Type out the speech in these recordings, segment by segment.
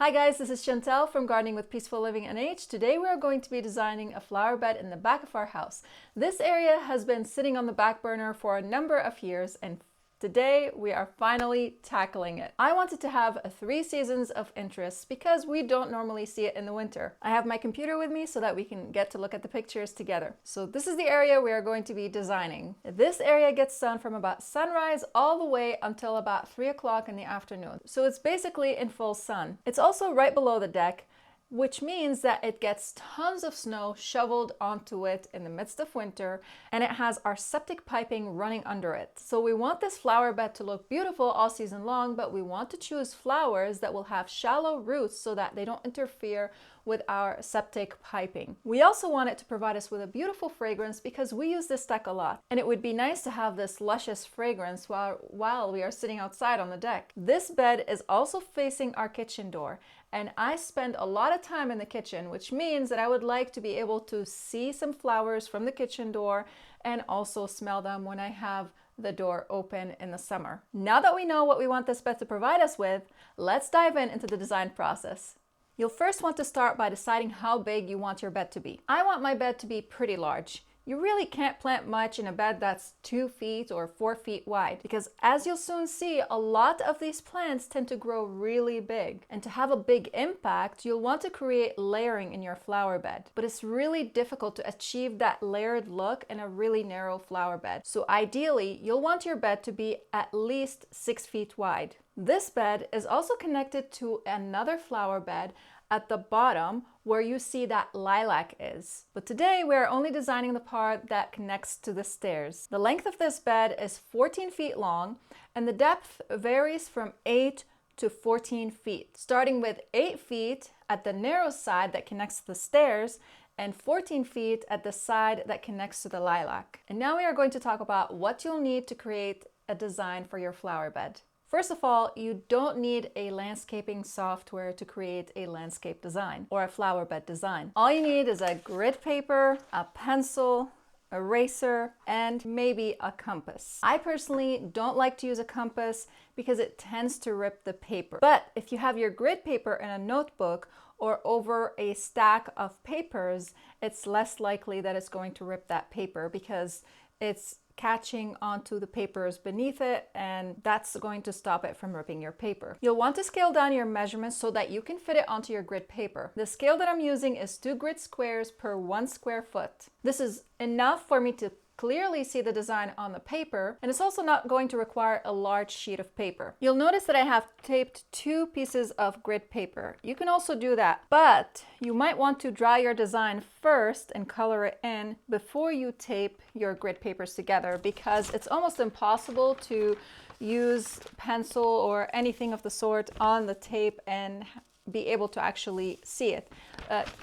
Hi guys, this is Chantel from Gardening with Peaceful Living NH. Today we are going to be designing a flower bed in the back of our house. This area has been sitting on the back burner for a number of years, and today we are finally tackling it. I wanted to have 3 seasons of interest because we don't normally see it in the winter. I have my computer with me so that we can get to look at the pictures together. So this is the area we are going to be designing. This area gets sun from about sunrise all the way until about 3 o'clock in the afternoon. So it's basically in full sun. It's also right below the deck, which means that it gets tons of snow shoveled onto it in the midst of winter, and it has our septic piping running under it. So we want this flower bed to look beautiful all season long, but we want to choose flowers that will have shallow roots so that they don't interfere with our septic piping. We also want it to provide us with a beautiful fragrance because we use this deck a lot, and it would be nice to have this luscious fragrance while we are sitting outside on the deck. This bed is also facing our kitchen door, and I spend a lot of time in the kitchen, which means that I would like to be able to see some flowers from the kitchen door and also smell them when I have the door open in the summer. Now that we know what we want this bed to provide us with, let's dive into the design process. You'll first want to start by deciding how big you want your bed to be. I want my bed to be pretty large. You really can't plant much in a bed that's 2 feet or 4 feet wide because, as you'll soon see, a lot of these plants tend to grow really big. And to have a big impact, you'll want to create layering in your flower bed. But it's really difficult to achieve that layered look in a really narrow flower bed. So ideally, you'll want your bed to be at least 6 feet wide. This bed is also connected to another flower bed at the bottom where you see that lilac is. But today we're only designing the part that connects to the stairs. The length of this bed is 14 feet long and the depth varies from 8 to 14 feet, starting with 8 feet at the narrow side that connects to the stairs and 14 feet at the side that connects to the lilac. And now we are going to talk about what you'll need to create a design for your flower bed. First of all, you don't need a landscaping software to create a landscape design or a flower bed design. All you need is a grid paper, a pencil, eraser, and maybe a compass. I personally don't like to use a compass because it tends to rip the paper. But if you have your grid paper in a notebook or over a stack of papers, it's less likely that it's going to rip that paper because it's catching onto the papers beneath it, and that's going to stop it from ripping your paper. You'll want to scale down your measurements so that you can fit it onto your grid paper. The scale that I'm using is 2 grid squares per 1 square foot. This is enough for me to clearly see the design on the paper, and it's also not going to require a large sheet of paper. You'll notice that I have taped 2 pieces of grid paper. You can also do that, but you might want to draw your design first and color it in before you tape your grid papers together, because it's almost impossible to use pencil or anything of the sort on the tape and be able to actually see it.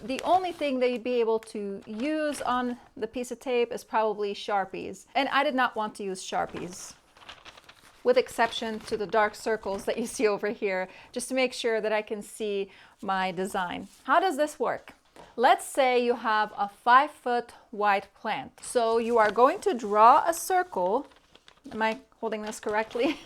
The only thing that you'd be able to use on the piece of tape is probably Sharpies. And I did not want to use Sharpies, with exception to the dark circles that you see over here, just to make sure that I can see my design. How does this work? Let's say you have a 5 foot wide plant. So you are going to draw a circle. Am I holding this correctly?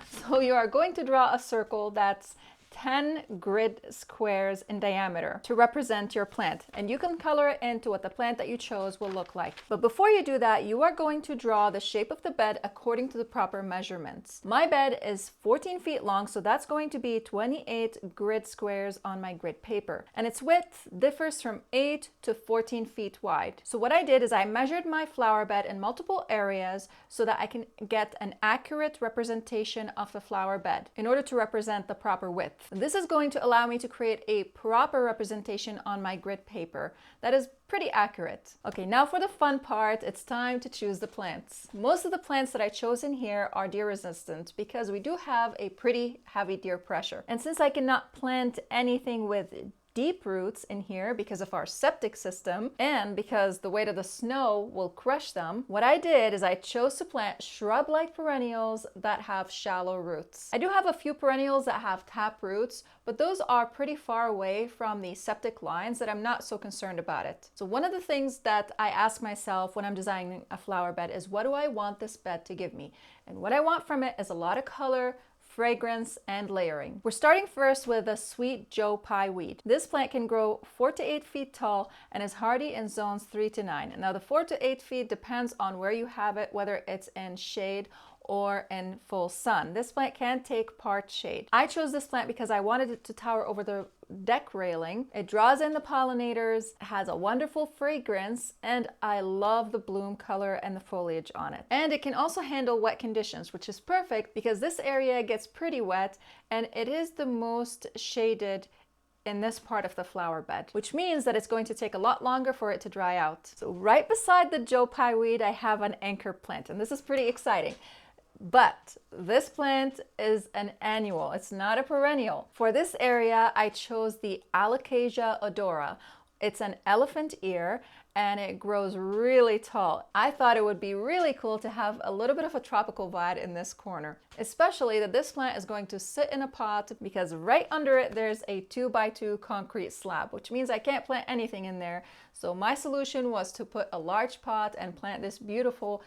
So you are going to draw a circle that's 10 grid squares in diameter to represent your plant, and you can color it into what the plant that you chose will look like. But before you do that, you are going to draw the shape of the bed according to the proper measurements. My bed is 14 feet long, so that's going to be 28 grid squares on my grid paper, and its width differs from 8 to 14 feet wide. So what I did is I measured my flower bed in multiple areas so that I can get an accurate representation of the flower bed in order to represent the proper width. This is going to allow me to create a proper representation on my grid paper that is pretty accurate. Okay, now for the fun part, it's time to choose the plants. Most of the plants that I chose in here are deer resistant because we do have a pretty heavy deer pressure. And since I cannot plant anything with deep roots in here because of our septic system and because the weight of the snow will crush them, what I did is I chose to plant shrub-like perennials that have shallow roots. I do have a few perennials that have tap roots, but those are pretty far away from the septic lines that I'm not so concerned about it. So one of the things that I ask myself when I'm designing a flower bed is, what do I want this bed to give me? And what I want from it is a lot of color, fragrance, and layering. We're starting first with the sweet Joe Pye weed. This plant can grow 4 to 8 feet tall and is hardy in zones 3 to 9. Now the 4 to 8 feet depends on where you have it, whether it's in shade or in full sun. This plant can take part shade. I chose this plant because I wanted it to tower over the deck railing. It draws in the pollinators, has a wonderful fragrance, and I love the bloom color and the foliage on it. And it can also handle wet conditions, which is perfect because this area gets pretty wet and it is the most shaded in this part of the flower bed, which means that it's going to take a lot longer for it to dry out. So right beside the Joe Pye weed, I have an anchor plant, and this is pretty exciting. But this plant is an annual, it's not a perennial. For this area, I chose the Alocasia odora. It's an elephant ear and it grows really tall. I thought it would be really cool to have a little bit of a tropical vibe in this corner, especially that this plant is going to sit in a pot because right under it there's a 2x2 concrete slab, which means I can't plant anything in there. So my solution was to put a large pot and plant this beautiful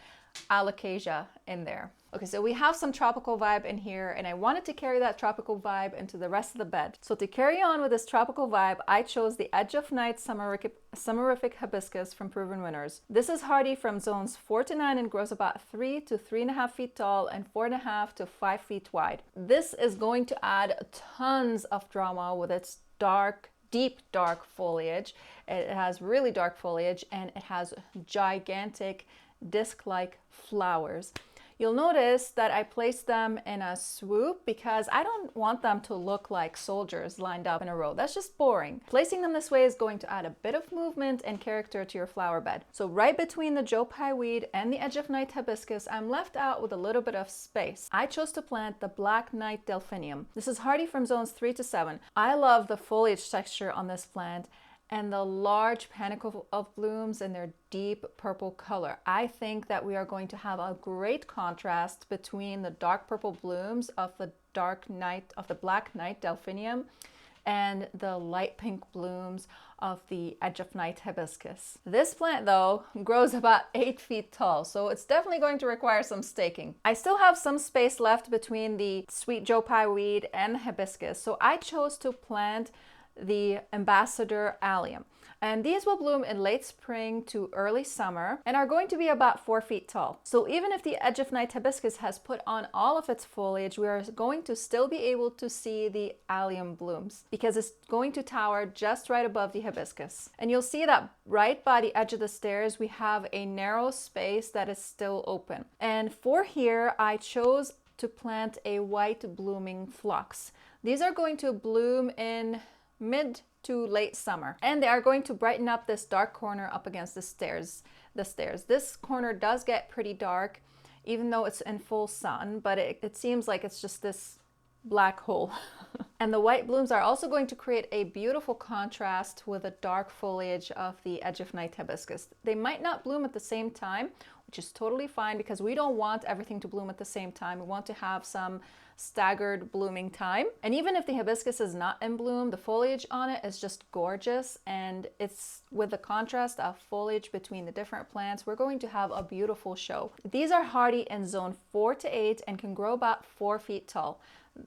Alocasia in there. Okay, so we have some tropical vibe in here and I wanted to carry that tropical vibe into the rest of the bed. So to carry on with this tropical vibe, I chose the Edge of Night Summerific Hibiscus from Proven Winners. This is hardy from zones 4 to 9 and grows about 3 to 3.5 feet tall and 4.5 to 5 feet wide. This is going to add tons of drama with its dark, deep dark foliage. It has really dark foliage and it has gigantic disc-like flowers. You'll notice that I placed them in a swoop because I don't want them to look like soldiers lined up in a row. That's just boring. Placing them this way is going to add a bit of movement and character to your flower bed. So right between the Joe Pye weed and the Edge of Night hibiscus, I'm left out with a little bit of space. I chose to plant the Black Knight Delphinium. This is hardy from zones 3 to 7. I love the foliage texture on this plant and the large panicle of blooms and their deep purple color. I think that we are going to have a great contrast between the dark purple blooms of the Black Knight Delphinium and the light pink blooms of the Edge of Night hibiscus. This plant though grows about 8 feet tall, so it's definitely going to require some staking. I still have some space left between the sweet Joe Pye weed and the hibiscus, so I chose to plant the Ambassador Allium. And these will bloom in late spring to early summer and are going to be about 4 feet tall. So even if the Edge of Night hibiscus has put on all of its foliage, we are going to still be able to see the allium blooms because it's going to tower just right above the hibiscus. And you'll see that right by the edge of the stairs, we have a narrow space that is still open. And for here, I chose to plant a white blooming phlox. These are going to bloom in mid to late summer, and they are going to brighten up this dark corner up against the stairs. This corner does get pretty dark even though it's in full sun, but it seems like it's just this black hole. And the white blooms are also going to create a beautiful contrast with the dark foliage of the Edge of Night hibiscus. They might not bloom at the same time, which is totally fine because we don't want everything to bloom at the same time. We want to have some staggered blooming time. And even if the hibiscus is not in bloom, the foliage on it is just gorgeous, and it's with the contrast of foliage between the different plants, we're going to have a beautiful show. These are hardy in zone 4 to 8 and can grow about 4 feet tall.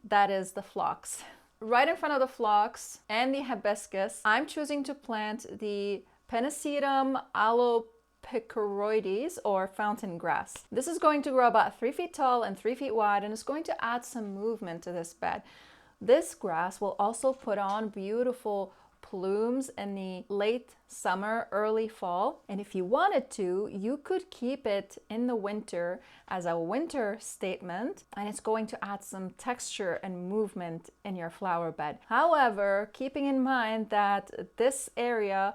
That is the phlox. Right in front of the phlox and the hibiscus, I'm choosing to plant the Pennisetum alopicoides, or fountain grass. This is going to grow about 3 feet tall and 3 feet wide, and it's going to add some movement to this bed. This grass will also put on beautiful plumes in the late summer, early fall. And if you wanted to, you could keep it in the winter as a winter statement, and it's going to add some texture and movement in your flower bed. However, keeping in mind that this area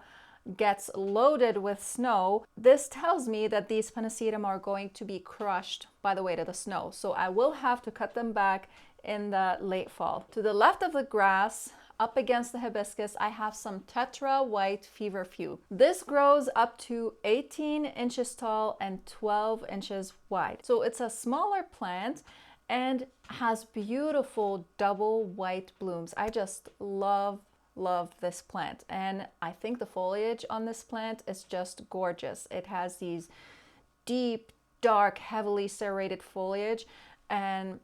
gets loaded with snow, this tells me that these Pennisetum are going to be crushed by the weight of the snow. So I will have to cut them back in the late fall. To the left of the grass, up against the hibiscus, I have some Tetra White Feverfew. This grows up to 18 inches tall and 12 inches wide. So it's a smaller plant and has beautiful double white blooms. I just love this plant, and I think the foliage on this plant is just gorgeous. It has these deep, dark, heavily serrated foliage, and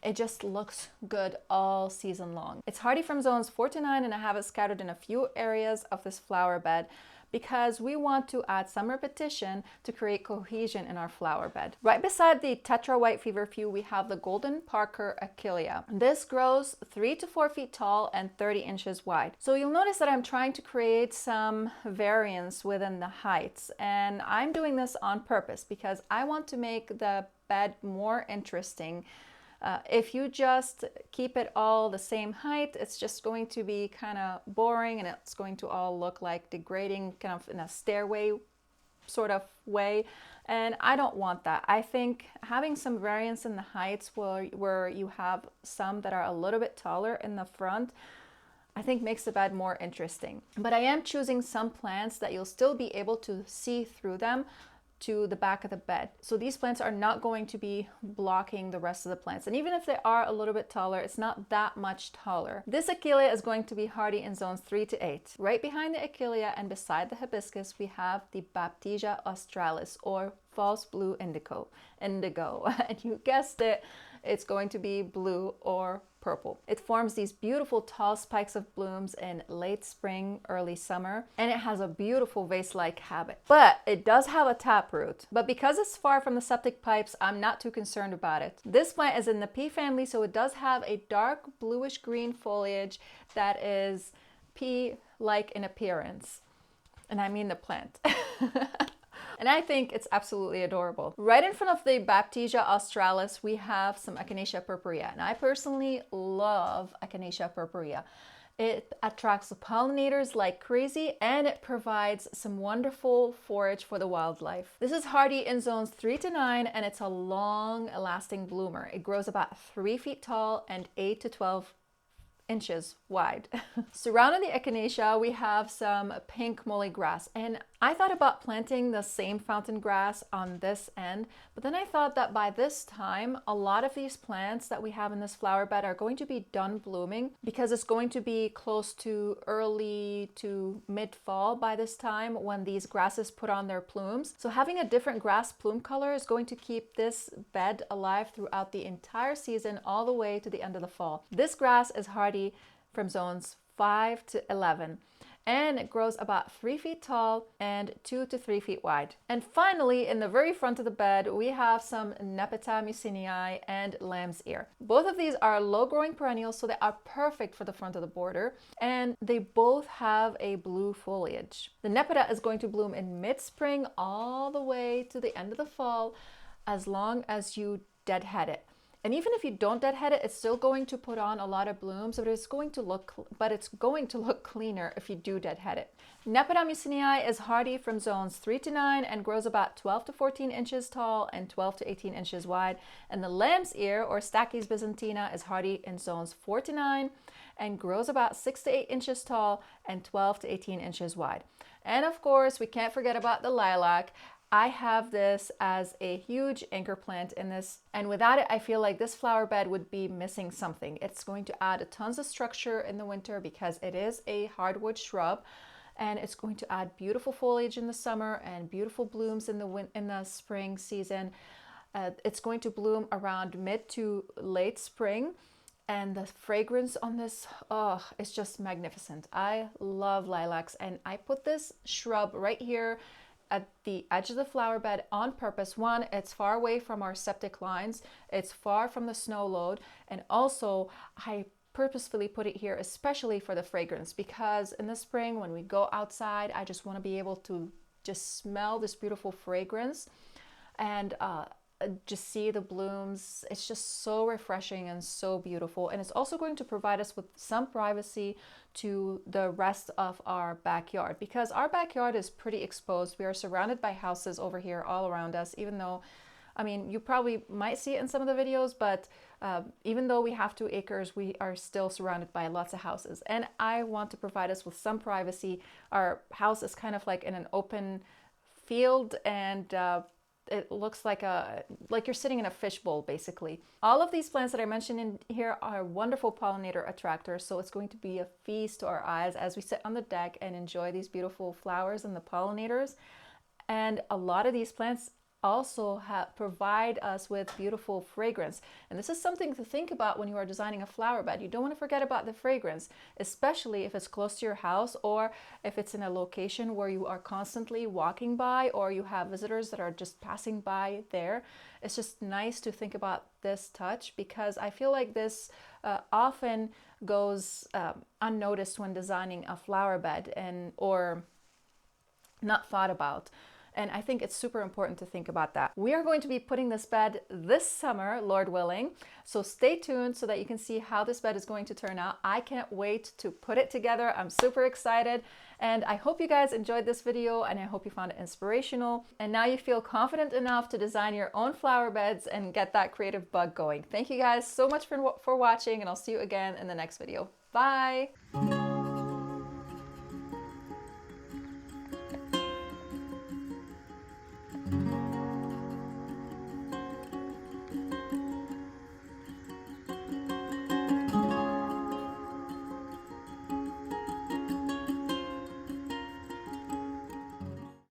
It just looks good all season long. It's hardy from zones 4 to 9, and I have it scattered in a few areas of this flower bed because we want to add some repetition to create cohesion in our flower bed. Right beside the Tetra White Feverfew, we have the Golden Parker Achillea. This grows 3 to 4 feet tall and 30 inches wide. So you'll notice that I'm trying to create some variance within the heights, and I'm doing this on purpose because I want to make the bed more interesting. If you just keep it all the same height, it's just going to be kind of boring, and it's going to all look like degrading, kind of in a stairway sort of way. And I don't want that. I think having some variance in the heights where you have some that are a little bit taller in the front, I think makes the bed more interesting. But I am choosing some plants that you'll still be able to see through them to the back of the bed. So these plants are not going to be blocking the rest of the plants. And even if they are a little bit taller, it's not that much taller. This Achillea is going to be hardy in zones 3 to 8. Right behind the Achillea and beside the hibiscus, we have the Baptisia australis, or false blue indigo. And you guessed it, it's going to be blue or purple. It forms these beautiful tall spikes of blooms in late spring, early summer, and it has a beautiful vase-like habit. But it does have a taproot. But because it's far from the septic pipes, I'm not too concerned about it. This plant is in the pea family, so it does have a dark bluish green foliage that is pea-like in appearance. And I mean the plant. And I think it's absolutely adorable. Right in front of the Baptisia australis, we have some Echinacea purpurea. And I personally love Echinacea purpurea. It attracts the pollinators like crazy, and it provides some wonderful forage for the wildlife. This is hardy in zones 3 to 9, and it's a long-lasting bloomer. It grows about 3 feet tall and 8 to 12 inches wide. Surrounding the echinacea, we have some pink molly grass, and I thought about planting the same fountain grass on this end, but then I thought that by this time a lot of these plants that we have in this flower bed are going to be done blooming, because it's going to be close to early to mid-fall by this time when these grasses put on their plumes. So having a different grass plume color is going to keep this bed alive throughout the entire season, all the way to the end of the fall. This grass is hardy from zones 5 to 11. And it grows about 3 feet tall and 2 to 3 feet wide. And finally, in the very front of the bed, we have some Nepeta mucinii and lamb's ear. Both of these are low-growing perennials, so they are perfect for the front of the border, and they both have a blue foliage. The Nepeta is going to bloom in mid-spring all the way to the end of the fall, as long as you deadhead it. And even if you don't deadhead it, it's still going to put on a lot of blooms, but it's going to look cleaner if you do deadhead it. Nepeta mucinii is hardy from zones 3 to 9 and grows about 12 to 14 inches tall and 12 to 18 inches wide. And the lamb's ear, or Stachys byzantina, is hardy in zones 4 to 9 and grows about 6 to 8 inches tall and 12 to 18 inches wide. And of course, we can't forget about the lilac. I have this as a huge anchor plant in this, and without it, I feel like this flower bed would be missing something. It's going to add tons of structure in the winter because it is a hardwood shrub, and it's going to add beautiful foliage in the summer and beautiful blooms in the spring season. It's going to bloom around mid to late spring, and the fragrance on this, oh, it's just magnificent. I love lilacs, and I put this shrub right here at the edge of the flower bed on purpose. One, it's far away from our septic lines, it's far from the snow load, and also I purposefully put it here especially for the fragrance, because in the spring when we go outside, I just want to be able to just smell this beautiful fragrance and just see the blooms. It's just so refreshing and so beautiful, and it's also going to provide us with some privacy to the rest of our backyard, because our backyard is pretty exposed. We are surrounded by houses over here all around us, even though, I mean, you probably might see it in some of the videos, but even though we have 2 acres, we are still surrounded by lots of houses, and I want to provide us with some privacy. Our house is kind of like in an open field, and it looks like you're sitting in a fishbowl, basically. All of these plants that I mentioned in here are wonderful pollinator attractors, so it's going to be a feast to our eyes as we sit on the deck and enjoy these beautiful flowers and the pollinators. And a lot of these plants also provide us with beautiful fragrance. And this is something to think about when you are designing a flower bed. You don't want to forget about the fragrance, especially if it's close to your house or if it's in a location where you are constantly walking by or you have visitors that are just passing by there. It's just nice to think about this touch, because I feel like this often goes unnoticed when designing a flower bed, or not thought about. And I think it's super important to think about that. We are going to be putting this bed this summer, Lord willing. So stay tuned so that you can see how this bed is going to turn out. I can't wait to put it together. I'm super excited. And I hope you guys enjoyed this video, and I hope you found it inspirational. And now you feel confident enough to design your own flower beds and get that creative bug going. Thank you guys so much for watching, and I'll see you again in the next video. Bye.